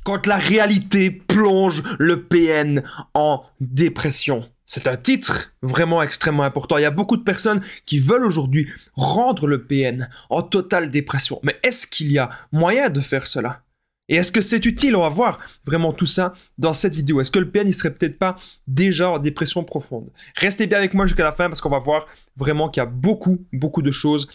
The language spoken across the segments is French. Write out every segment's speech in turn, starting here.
quand la réalité plonge le PN en dépression. C'est un titre vraiment extrêmement important. Il y a beaucoup de personnes qui veulent aujourd'hui rendre le PN en totale dépression. Mais est-ce qu'il y a moyen de faire cela? Et est-ce que c'est utile? On va voir vraiment tout ça dans cette vidéo. Est-ce que le PN, il serait peut-être pas déjà en dépression profonde? Restez bien avec moi jusqu'à la fin parce qu'on va voir vraiment qu'il y a beaucoup de choses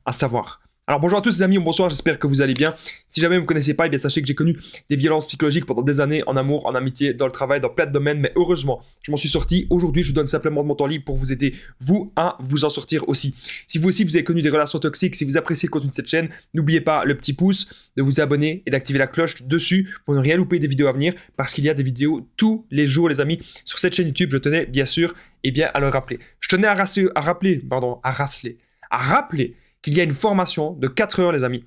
à savoir. Alors bonjour à tous les amis, bonsoir, j'espère que vous allez bien. Si jamais vous ne me connaissez pas, sachez que j'ai connu des violences psychologiques pendant des années, en amour, en amitié, dans le travail, dans plein de domaines, mais heureusement, je m'en suis sorti. Aujourd'hui, je vous donne simplement de mon temps libre pour vous aider, vous, à vous en sortir aussi. Si vous aussi, vous avez connu des relations toxiques, si vous appréciez le contenu de cette chaîne, n'oubliez pas le petit pouce, de vous abonner et d'activer la cloche dessus pour ne rien louper des vidéos à venir, parce qu'il y a des vidéos tous les jours, les amis, sur cette chaîne YouTube. Je tenais bien sûr à le rappeler. Je tenais à rappeler qu'il y a une formation de 4 heures, les amis.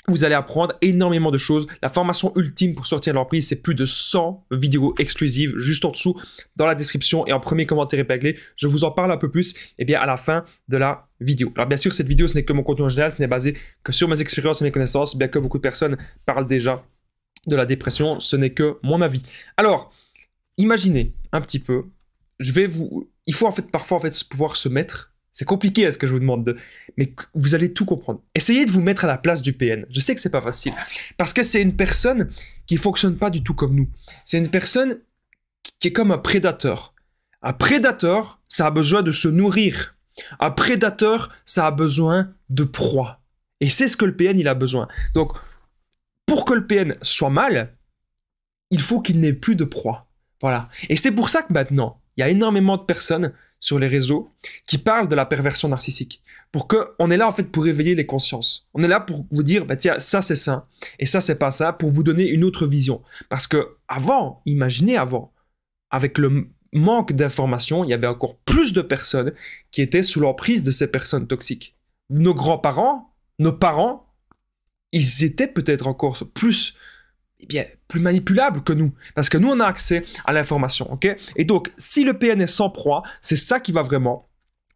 Vous allez apprendre énormément de choses. La formation ultime pour sortir de l'emprise, c'est plus de 100 vidéos exclusives juste en dessous dans la description et en premier commentaire épinglé. Je vous en parle un peu plus à la fin de la vidéo. Alors bien sûr, cette vidéo, ce n'est que mon contenu en général, ce n'est basé que sur mes expériences et mes connaissances, bien que beaucoup de personnes parlent déjà de la dépression, ce n'est que mon avis. Alors, imaginez un petit peu, il faut parfois pouvoir se mettre. C'est compliqué ce que je vous demande, mais vous allez tout comprendre. Essayez de vous mettre à la place du PN. Je sais que c'est pas facile, parce que c'est une personne qui fonctionne pas du tout comme nous. C'est une personne qui est comme un prédateur. Un prédateur, ça a besoin de se nourrir. Un prédateur, ça a besoin de proie. Et c'est ce que le PN, il a besoin. Donc, pour que le PN soit mal, il faut qu'il n'ait plus de proie. Voilà. Et c'est pour ça que maintenant, il y a énormément de personnes sur les réseaux qui parlent de la perversion narcissique. On est là en fait pour réveiller les consciences. On est là pour vous dire, tiens, ça c'est ça et ça c'est pas ça, pour vous donner une autre vision. Parce que imaginez avant, avec le manque d'informations, il y avait encore plus de personnes qui étaient sous l'emprise de ces personnes toxiques. Nos grands-parents, nos parents, ils étaient peut-être encore plus manipulable que nous. Parce que nous, on a accès à l'information, ok? Et donc, si le PN est sans proie, c'est ça qui va vraiment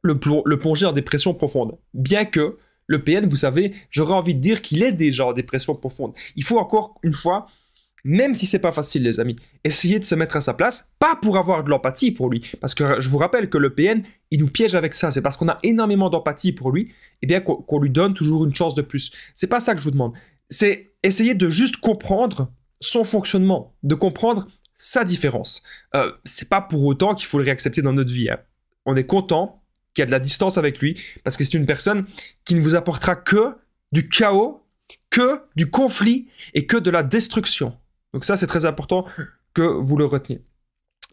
le plonger en dépression profonde. Bien que le PN, vous savez, j'aurais envie de dire qu'il est déjà en dépression profonde. Il faut encore une fois, même si c'est pas facile, les amis, essayer de se mettre à sa place, pas pour avoir de l'empathie pour lui. Parce que je vous rappelle que le PN, il nous piège avec ça. C'est parce qu'on a énormément d'empathie pour lui, qu'on lui donne toujours une chance de plus. C'est pas ça que je vous demande. C'est essayer de juste comprendre son fonctionnement, de comprendre sa différence. C'est pas pour autant qu'il faut le réaccepter dans notre vie. Hein. On est content qu'il y a de la distance avec lui parce que c'est une personne qui ne vous apportera que du chaos, que du conflit et que de la destruction. Donc ça, c'est très important que vous le reteniez.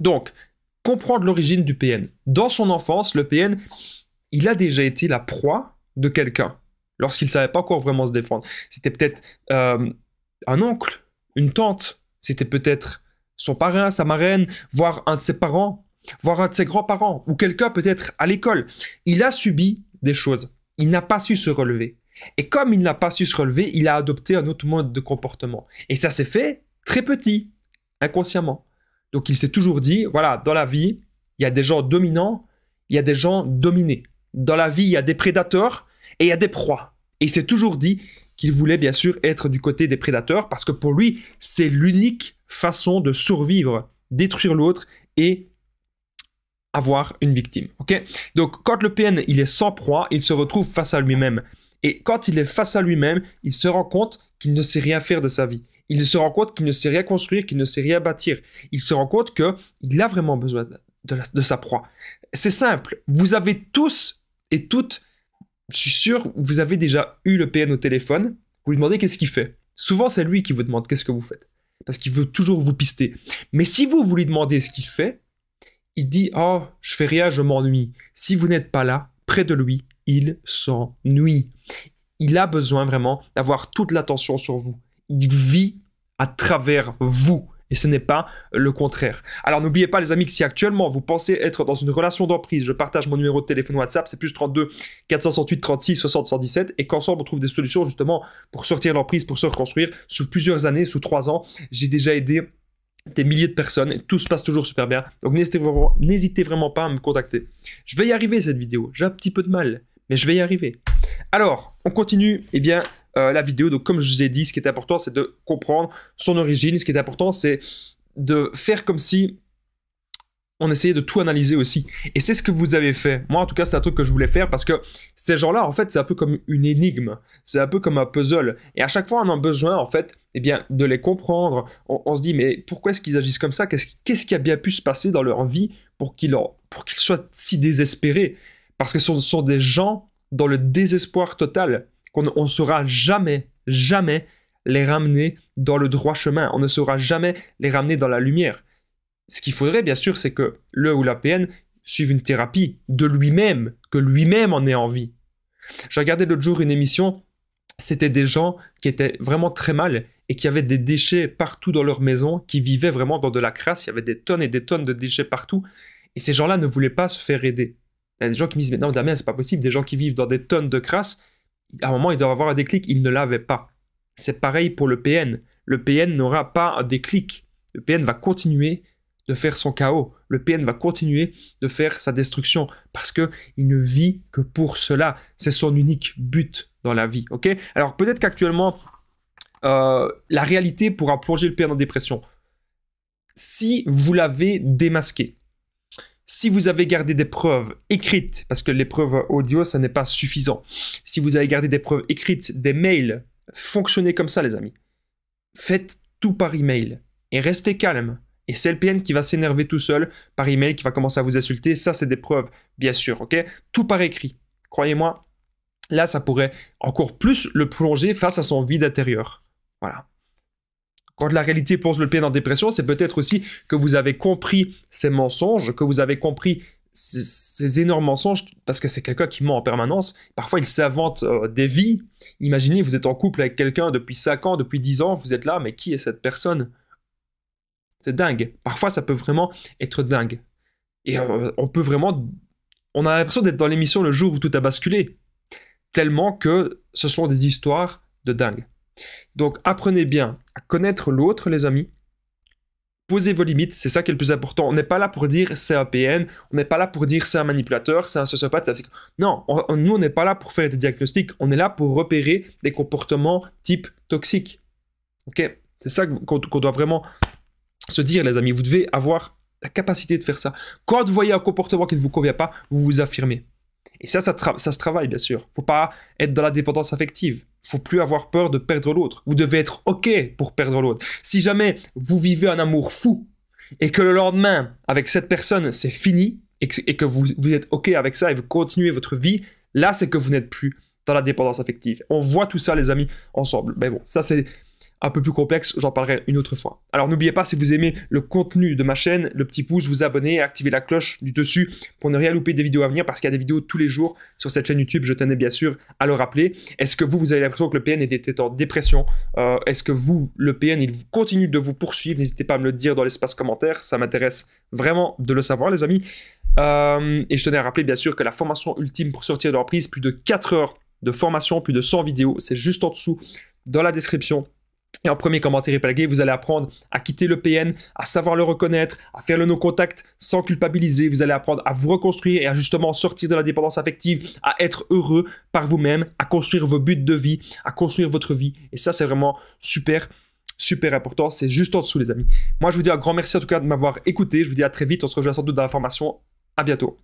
Donc, comprendre l'origine du PN. Dans son enfance, le PN, il a déjà été la proie de quelqu'un lorsqu'il ne savait pas encore vraiment se défendre. C'était peut-être un oncle, une tante, c'était peut-être son parrain, sa marraine, voire un de ses parents, voire un de ses grands-parents, ou quelqu'un peut-être à l'école. Il a subi des choses. Il n'a pas su se relever. Et comme il n'a pas su se relever, il a adopté un autre mode de comportement. Et ça s'est fait très petit, inconsciemment. Donc il s'est toujours dit, voilà, dans la vie, il y a des gens dominants, il y a des gens dominés. Dans la vie, il y a des prédateurs et il y a des proies. Et il s'est toujours dit qu'il voulait bien sûr être du côté des prédateurs parce que pour lui, c'est l'unique façon de survivre, détruire l'autre et avoir une victime. Okay? Donc quand le PN il est sans proie, il se retrouve face à lui-même. Et quand il est face à lui-même, il se rend compte qu'il ne sait rien faire de sa vie. Il se rend compte qu'il ne sait rien construire, qu'il ne sait rien bâtir. Il se rend compte qu'il a vraiment besoin de sa proie. C'est simple. Vous avez tous et toutes, je suis sûr, vous avez déjà eu le PN au téléphone, vous lui demandez qu'est-ce qu'il fait. Souvent, c'est lui qui vous demande qu'est-ce que vous faites. Parce qu'il veut toujours vous pister. Mais si vous lui demandez ce qu'il fait, il dit « Oh, je fais rien, je m'ennuie. » Si vous n'êtes pas là, près de lui, il s'ennuie. Il a besoin vraiment d'avoir toute l'attention sur vous. Il vit à travers vous. Et ce n'est pas le contraire. Alors n'oubliez pas les amis que si actuellement vous pensez être dans une relation d'emprise, je partage mon numéro de téléphone WhatsApp, c'est plus 32 468 36 60 117 et qu'ensemble on trouve des solutions justement pour sortir de l'emprise, pour se reconstruire sous plusieurs années, sous 3 ans. J'ai déjà aidé des milliers de personnes et tout se passe toujours super bien. Donc n'hésitez vraiment pas à me contacter. Je vais y arriver cette vidéo, j'ai un petit peu de mal, mais je vais y arriver. Alors, on continue la vidéo. Donc comme je vous ai dit, ce qui est important, c'est de comprendre son origine. Ce qui est important, c'est de faire comme si on essayait de tout analyser aussi. Et c'est ce que vous avez fait. Moi, en tout cas, c'est un truc que je voulais faire parce que ces gens-là, en fait, c'est un peu comme une énigme. C'est un peu comme un puzzle. Et à chaque fois, on a besoin, en fait, eh bien, de les comprendre. On se dit, mais pourquoi est-ce qu'ils agissent comme ça? Qu'est-ce qui a bien pu se passer dans leur vie pour qu'ils soient si désespérés? Parce que ce sont des gens dans le désespoir total qu'on ne saura jamais, jamais les ramener dans le droit chemin. On ne saura jamais les ramener dans la lumière. Ce qu'il faudrait, bien sûr, c'est que le ou la PN suive une thérapie de lui-même, que lui-même en ait envie. J'ai regardé l'autre jour une émission, c'était des gens qui étaient vraiment très mal et qui avaient des déchets partout dans leur maison, qui vivaient vraiment dans de la crasse, il y avait des tonnes et des tonnes de déchets partout, et ces gens-là ne voulaient pas se faire aider. Il y a des gens qui me disent, mais non, Damien, c'est pas possible, des gens qui vivent dans des tonnes de crasse, à un moment, ils doivent avoir un déclic, ils ne l'avaient pas. C'est pareil pour le PN. Le PN n'aura pas un déclic. Le PN va continuer de faire son chaos. Le PN va continuer de faire sa destruction parce qu'il ne vit que pour cela. C'est son unique but dans la vie. Ok? Alors peut-être qu'actuellement, la réalité pourra plonger le PN en dépression. Si vous l'avez démasqué, si vous avez gardé des preuves écrites, parce que les preuves audio, ça n'est pas suffisant. Si vous avez gardé des preuves écrites, des mails, fonctionnez comme ça, les amis. Faites tout par email et restez calme. Et c'est le PN qui va s'énerver tout seul par email, qui va commencer à vous insulter. Ça, c'est des preuves, bien sûr, ok? Tout par écrit. Croyez-moi, là, ça pourrait encore plus le plonger face à son vide intérieur. Voilà. Quand la réalité plonge le PN en dépression, c'est peut-être aussi que vous avez compris ces mensonges, que vous avez compris ces énormes mensonges, parce que c'est quelqu'un qui ment en permanence. Parfois, il s'invente des vies. Imaginez, vous êtes en couple avec quelqu'un depuis 5 ans, depuis 10 ans, vous êtes là, mais qui est cette personne? C'est dingue. Parfois, ça peut vraiment être dingue. Et on peut vraiment... On a l'impression d'être dans l'émission le jour où tout a basculé. Tellement que ce sont des histoires de dingue. Donc, apprenez bien à connaître l'autre, les amis. Posez vos limites, c'est ça qui est le plus important. On n'est pas là pour dire c'est un PN, on n'est pas là pour dire c'est un manipulateur, c'est un sociopathe. Non, nous, on n'est pas là pour faire des diagnostics. On est là pour repérer des comportements type toxiques. Ok? C'est ça qu'on doit vraiment... se dire, les amis, vous devez avoir la capacité de faire ça. Quand vous voyez un comportement qui ne vous convient pas, vous vous affirmez. Et ça se travaille, bien sûr. Il ne faut pas être dans la dépendance affective. Il ne faut plus avoir peur de perdre l'autre. Vous devez être OK pour perdre l'autre. Si jamais vous vivez un amour fou et que le lendemain, avec cette personne, c'est fini et que vous êtes OK avec ça et vous continuez votre vie, là, c'est que vous n'êtes plus dans la dépendance affective. On voit tout ça, les amis, ensemble. Mais bon, ça, c'est un peu plus complexe, j'en parlerai une autre fois. Alors n'oubliez pas, si vous aimez le contenu de ma chaîne, le petit pouce, vous abonner, activer la cloche du dessus pour ne rien louper des vidéos à venir, parce qu'il y a des vidéos tous les jours sur cette chaîne YouTube, je tenais bien sûr à le rappeler. Est-ce que vous avez l'impression que le PN était en dépression? Est-ce que le PN, il continue de vous poursuivre? N'hésitez pas à me le dire dans l'espace commentaire, ça m'intéresse vraiment de le savoir, les amis. Et je tenais à rappeler bien sûr que la formation ultime pour sortir de l'emprise, plus de 4 heures de formation, plus de 100 vidéos, c'est juste en dessous dans la description. Et en premier commentaire épinglé, vous allez apprendre à quitter le PN, à savoir le reconnaître, à faire le no-contact sans culpabiliser. Vous allez apprendre à vous reconstruire et à justement sortir de la dépendance affective, à être heureux par vous-même, à construire vos buts de vie, à construire votre vie. Et ça, c'est vraiment super, super important. C'est juste en dessous, les amis. Moi, je vous dis un grand merci en tout cas de m'avoir écouté. Je vous dis à très vite. On se rejoint sans doute dans la formation. À bientôt.